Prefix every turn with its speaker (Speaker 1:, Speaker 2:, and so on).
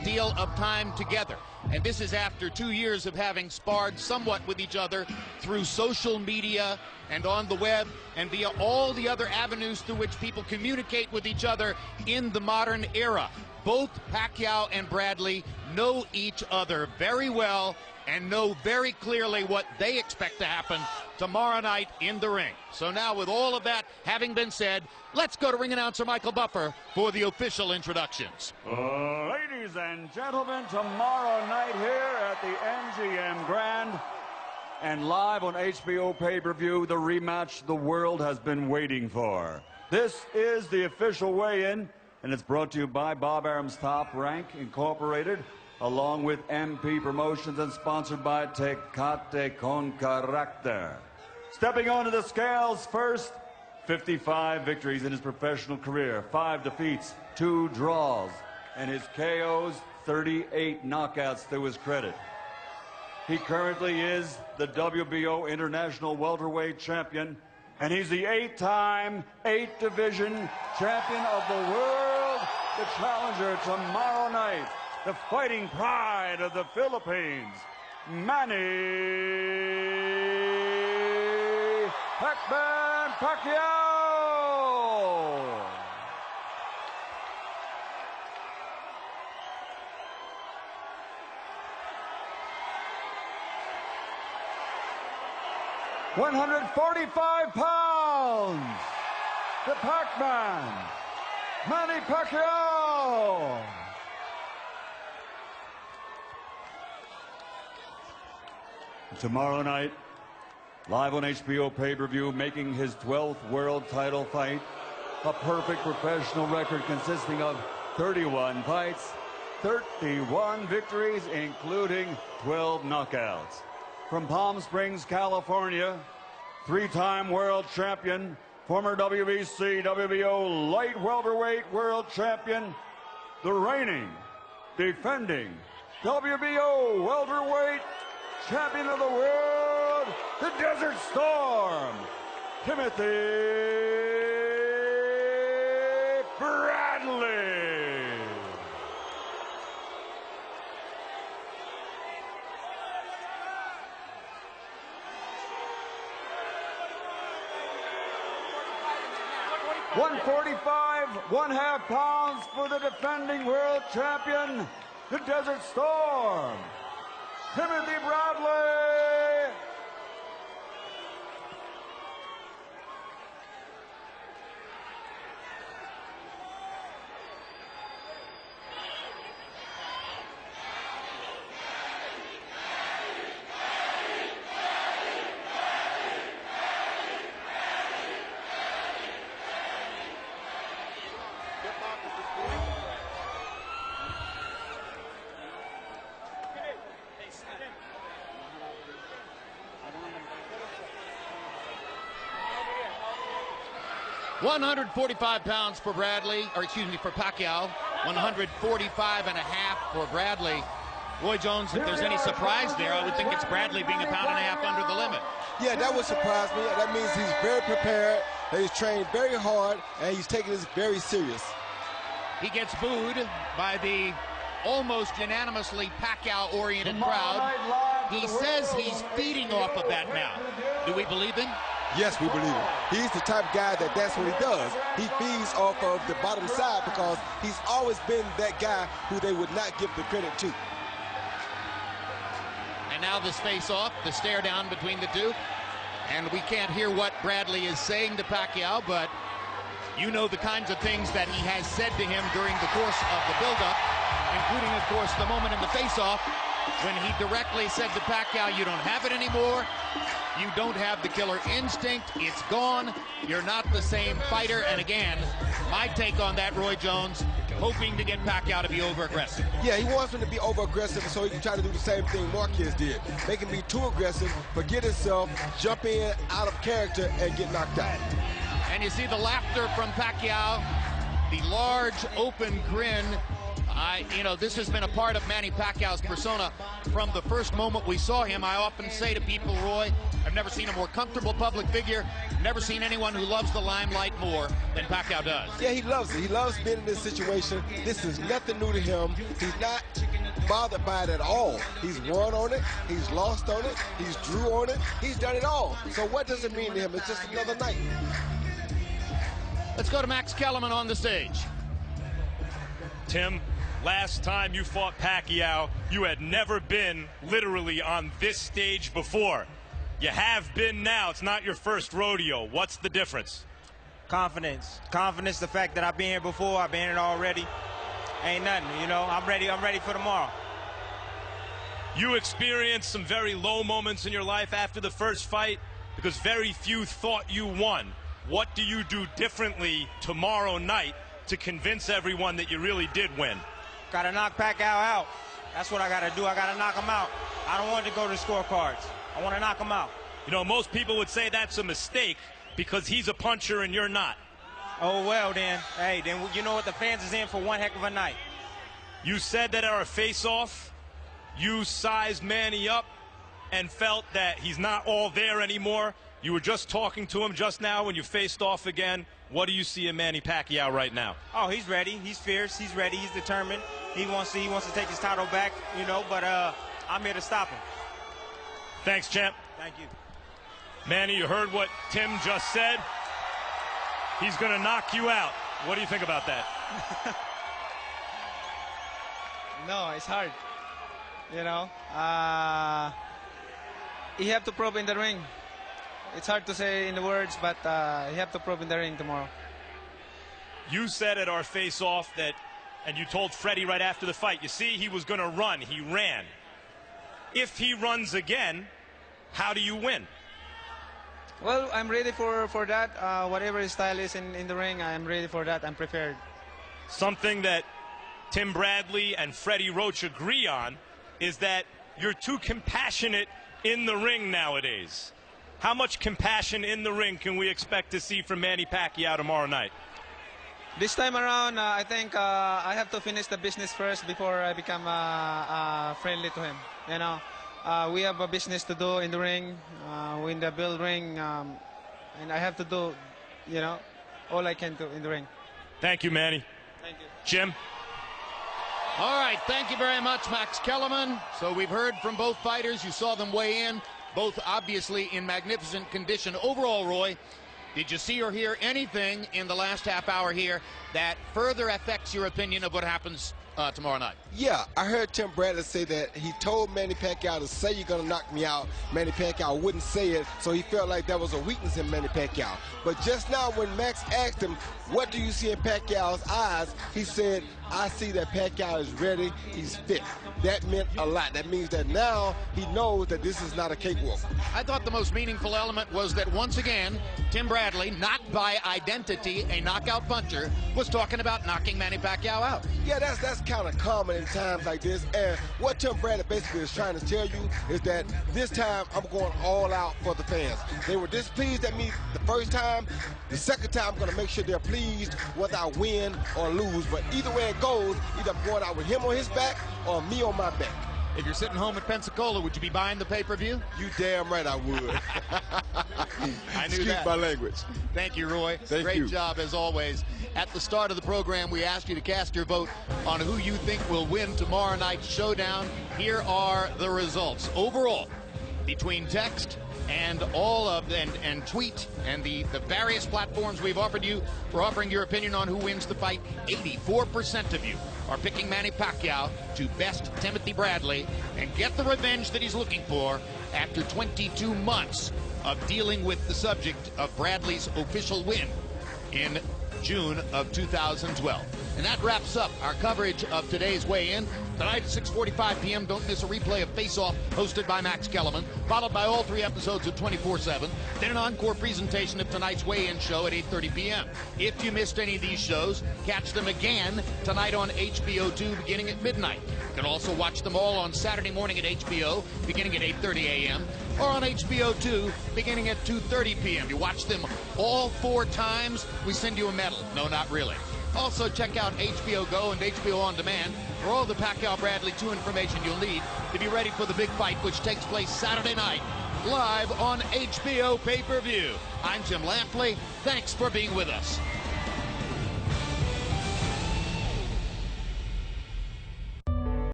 Speaker 1: deal of time together. And this is after 2 years of having sparred somewhat with each other through social media and on the web and via all the other avenues through which people communicate with each other in the modern era. Both Pacquiao and Bradley know each other very well and know very clearly what they expect to happen tomorrow night in the ring. So now, with all of that having been said, let's go to ring announcer Michael Buffer for the official introductions.
Speaker 2: Ladies and gentlemen, tomorrow night here at the MGM Grand and live on HBO pay-per-view, the rematch the world has been waiting for. This is the official weigh-in, and it's brought to you by Bob Arum's Top Rank Incorporated, along with MP Promotions, and sponsored by Tecate con Carácter. Stepping onto the scales first, 55 victories in his professional career, 5 defeats, 2 draws, and his KOs, 38 knockouts to his credit. He currently is the WBO International Welterweight Champion, and he's the 8-time, 8-division champion of the world. The challenger tomorrow night, the fighting pride of the Philippines, Manny Pacquiao. £145, the Pac-Man, Manny Pacquiao. Tomorrow night, live on HBO pay-per-view, making his 12th world title fight, a perfect professional record consisting of 31 fights, 31 victories, including 12 knockouts. From Palm Springs, California, 3-time world champion, former WBC, WBO light welterweight world champion, the reigning, defending WBO welterweight champion of the world, the Desert Storm, Timothy Bradley. $145, 1/2 pounds for the defending world champion, the Desert Storm, Timothy Bradley.
Speaker 1: £145 for Bradley, or excuse me, for Pacquiao. 145 and a half for Bradley. Roy Jones, if there's any surprise there, I would think it's Bradley being a pound and a half under the limit.
Speaker 3: Yeah, that would surprise me. That means he's very prepared, that he's trained very hard, and he's taking this very serious.
Speaker 1: He gets booed by the almost unanimously Pacquiao-oriented crowd. He says he's feeding off of that now. Do we believe him?
Speaker 3: Yes, we believe him. He's the type of guy that's what he does. He feeds off of the bottom side because he's always been that guy who they would not give the credit to.
Speaker 1: And now this face-off, the stare down between the two. And we can't hear what Bradley is saying to Pacquiao, but you know the kinds of things that he has said to him during the course of the build-up, including, of course, the moment in the face-off when he directly said to Pacquiao, you don't have it anymore. You don't have the killer instinct. It's gone. You're not the same fighter. And again, my take on that, Roy Jones, hoping to get Pacquiao to be over-aggressive.
Speaker 3: Yeah, he wants him to be over-aggressive so he can try to do the same thing Marquez did. Make him be too aggressive, forget himself, jump in, out of character, and get knocked out.
Speaker 1: And you see the laughter from Pacquiao, the large, open grin. You know, this has been a part of Manny Pacquiao's persona from the first moment we saw him. I often say to people, Roy, I've never seen a more comfortable public figure, never seen anyone who loves the limelight more than Pacquiao does.
Speaker 3: Yeah, he loves it. He loves being in this situation. This is nothing new to him. He's not bothered by it at all. He's won on it, he's lost on it, he's drew on it, he's done it all. So what does it mean to him? It's just another night.
Speaker 1: Let's go to Max Kellerman on the stage.
Speaker 4: Tim, last time you fought Pacquiao, you had never been literally on this stage before. You have been now. It's not your first rodeo. What's the difference?
Speaker 5: Confidence. Confidence, the fact that I've been here before, I've been here already. Ain't nothing, you know. I'm ready for tomorrow.
Speaker 4: You experienced some very low moments in your life after the first fight because very few thought you won. What do you do differently tomorrow night to convince everyone that you really did win?
Speaker 5: Gotta knock Pacquiao out. That's what I gotta do. I gotta knock him out. I don't want to go to the scorecards. I want to knock him out.
Speaker 4: You know, most people would say that's a mistake because he's a puncher and you're not.
Speaker 5: Oh, well, then. Hey, then you know what? The fans is in for one heck of a night.
Speaker 4: You said that at our face-off, you sized Manny up and felt that he's not all there anymore. You were just talking to him just now when you faced off again. What do you see in Manny Pacquiao right now?
Speaker 5: Oh, he's ready. He's fierce. He's ready. He's determined. He wants to take his title back, you know, but I'm here to stop him.
Speaker 4: Thanks, champ.
Speaker 5: Thank you.
Speaker 4: Manny, you heard what Tim just said. He's going to knock you out. What do you think about that?
Speaker 6: No, it's hard. You know, you have to prove in the ring. It's hard to say in the words, but you have to prove in the ring tomorrow.
Speaker 4: You said at our face-off that, and you told Freddie right after the fight, you see, he was going to run. He ran. If he runs again, how do you win?
Speaker 6: Well, I'm ready for that. Whatever his style is in the ring, I'm ready for that. I'm prepared.
Speaker 4: Something that Tim Bradley and Freddie Roach agree on is that you're too compassionate in the ring nowadays. How much compassion in the ring can we expect to see from Manny Pacquiao tomorrow night?
Speaker 6: This time around, I think I have to finish the business first before I become friendly to him. You know, we have a business to do in the ring, in the build ring, and I have to do, you know, all I can do in the ring.
Speaker 4: Thank you, Manny.
Speaker 6: Thank you.
Speaker 4: Jim?
Speaker 1: All right, thank you very much, Max Kellerman. So we've heard from both fighters. You saw them weigh in, both obviously in magnificent condition. Overall, Roy, did you see or hear anything in the last half hour here that further affects your opinion of what happens tomorrow night?
Speaker 3: Yeah, I heard Tim Bradley say that he told Manny Pacquiao to say you're going to knock me out. Manny Pacquiao wouldn't say it, so he felt like that was a weakness in Manny Pacquiao. But just now when Max asked him, what do you see in Pacquiao's eyes, he said, I see that Pacquiao is ready, he's fit. That meant a lot. That means that now he knows that this is not a cakewalk.
Speaker 1: I thought the most meaningful element was that once again, Tim Bradley, not by identity a knockout puncher, was talking about knocking Manny Pacquiao out.
Speaker 3: Yeah, that's kind of common in times like this. And what Tim Bradley basically is trying to tell you is that this time I'm going all out for the fans. They were displeased at me the first time. The second time I'm going to make sure they're pleased whether I win or lose. But either way it goes, either I'm going out with him on his back or me on my back.
Speaker 1: If you're sitting home at Pensacola, would you be buying the pay-per-view?
Speaker 3: You damn right I would.
Speaker 1: I knew
Speaker 3: Excuse
Speaker 1: that.
Speaker 3: my language.
Speaker 1: Thank you, Roy.
Speaker 3: Thank
Speaker 1: Great
Speaker 3: you.
Speaker 1: job, as always. At the start of the program, we asked you to cast your vote on who you think will win tomorrow night's showdown. Here are the results. Overall, between text and and tweet and the various platforms we've offered you for offering your opinion on who wins the fight, 84% of you are picking Manny Pacquiao to best Timothy Bradley and get the revenge that he's looking for after 22 months of dealing with the subject of Bradley's official win in June of 2012. And that wraps up our coverage of today's weigh-in. Tonight at 6:45 p.m., don't miss a replay of Face Off, hosted by Max Kellerman, followed by all 3 episodes of 24/7, then an encore presentation of tonight's weigh-in show at 8:30 p.m. If you missed any of these shows, catch them again tonight on HBO 2 beginning at midnight. You can also watch them all on Saturday morning at HBO beginning at 8:30 a.m. or on HBO 2 beginning at 2:30 p.m. You watch them all 4 times, we send you a medal. No, not really. Also, check out HBO Go and HBO On Demand for all the Pacquiao-Bradley 2 information you'll need to be ready for the big fight, which takes place Saturday night, live on HBO pay-per-view. I'm Jim Lampley. Thanks for being with us.